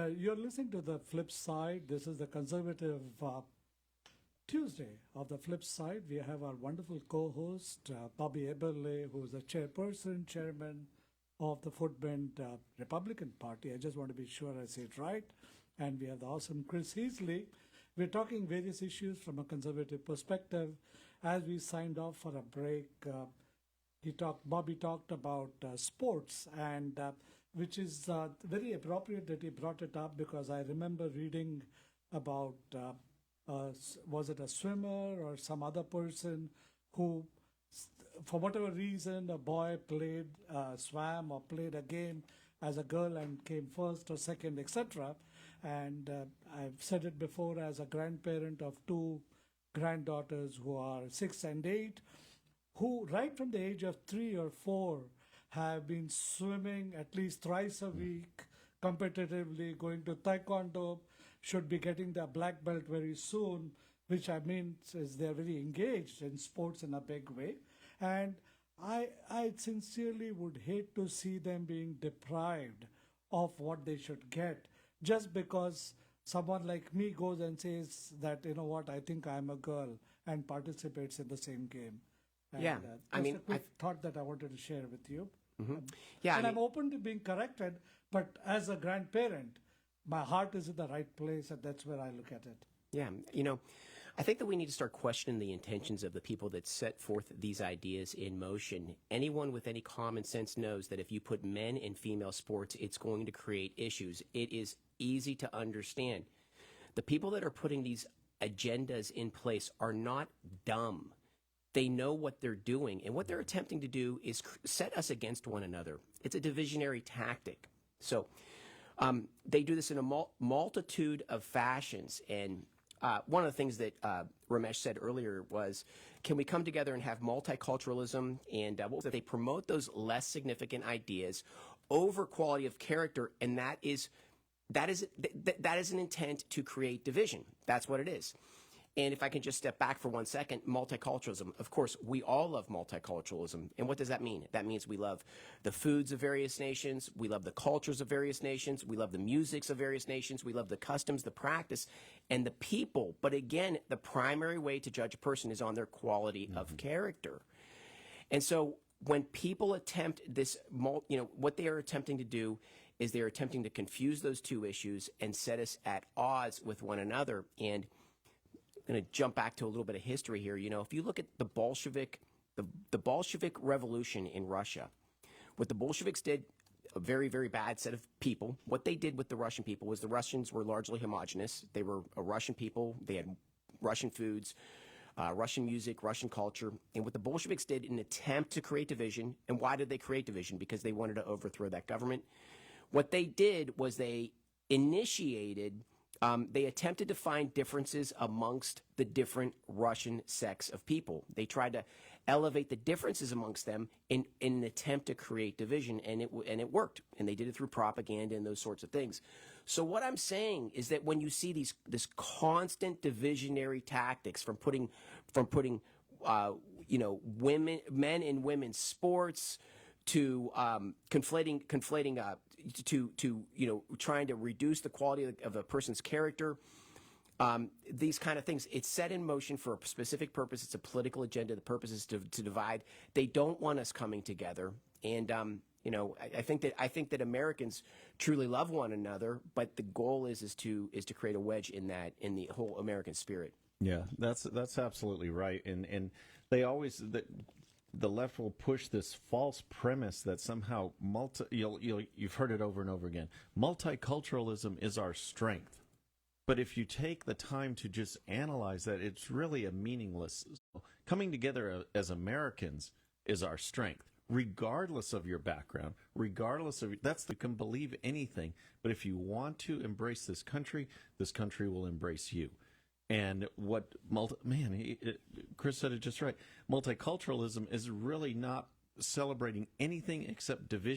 You're listening to The Flip Side. This is the conservative Tuesday of The Flip Side. We have our wonderful co-host, Bobby Eberle, who is the chairman of the Footbend Republican Party. I just want to be sure I say it right. And we have the awesome Chris Heasley. We're talking various issues from a conservative perspective. As we signed off for a break, Bobby talked about sports, and which is very appropriate that he brought it up, because I remember reading about was it a swimmer or some other person who, for whatever reason, a boy swam or played a game as a girl and came first or second, etc. And I've said it before, as a grandparent of two granddaughters who are 6 and 8, who right from the age of 3 or 4 have been swimming at least thrice a week, competitively, going to taekwondo, should be getting their black belt very soon, which I mean is they're very engaged in sports in a big way. And I sincerely would hate to see them being deprived of what they should get just because someone like me goes and says that, you know what, I think I'm a girl, and participates in the same game. And, yeah, a quick thought that I wanted to share with you. Mm-hmm. I'm open to being corrected, but as a grandparent, my heart is in the right place, and that's where I look at it. Yeah, I think that we need to start questioning the intentions of the people that set forth these ideas in motion. Anyone with any common sense knows that if you put men in female sports, it's going to create issues. It is easy to understand. The people that are putting these agendas in place are not dumb. They know what they're doing, and what they're attempting to do is set us against one another. It's a divisionary tactic. So they do this in a multitude of fashions, and one of the things that Ramesh said earlier was, can we come together and have multiculturalism? And what was it? They promote those less significant ideas over quality of character, and that is an intent to create division. That's what it is. And if I can just step back for 1 second, multiculturalism. Of course, we all love multiculturalism. And what does that mean? That means we love the foods of various nations. We love the cultures of various nations. We love the musics of various nations. We love the customs, the practice, and the people. But again, the primary way to judge a person is on their quality of character. And so when people attempt this, what they are attempting to do is they are attempting to confuse those two issues and set us at odds with one another. And I'm going to jump back to a little bit of history here. If you look at the Bolshevik Revolution in Russia, what the Bolsheviks did, a very, very bad set of people. What they did with the Russian people was the Russians were largely homogenous. They were a Russian people. They had Russian foods, Russian music, Russian culture. And what the Bolsheviks did in an attempt to create division, and why did they create division? Because they wanted to overthrow that government. What they did was they attempted to find differences amongst the different Russian sects of people. They tried to elevate the differences amongst them in an attempt to create division, and it worked. And they did it through propaganda and those sorts of things. So what I'm saying is that when you see this constant divisionary tactics from putting men in women's sports, to conflating to trying to reduce the quality of a person's character, these kind of things. It's set in motion for a specific purpose. It's a political agenda. The purpose is to divide. They don't want us coming together. And I think that Americans truly love one another, but the goal is to create a wedge in the whole American spirit. Yeah, that's absolutely right. And they always the left will push this false premise that somehow you've heard it over and over again. Multiculturalism is our strength. But if you take the time to just analyze that, it's really a meaningless. Coming together as Americans is our strength, regardless of your background, you can believe anything. But if you want to embrace this country will embrace you. And Chris said it just right. Multiculturalism is really not celebrating anything except division.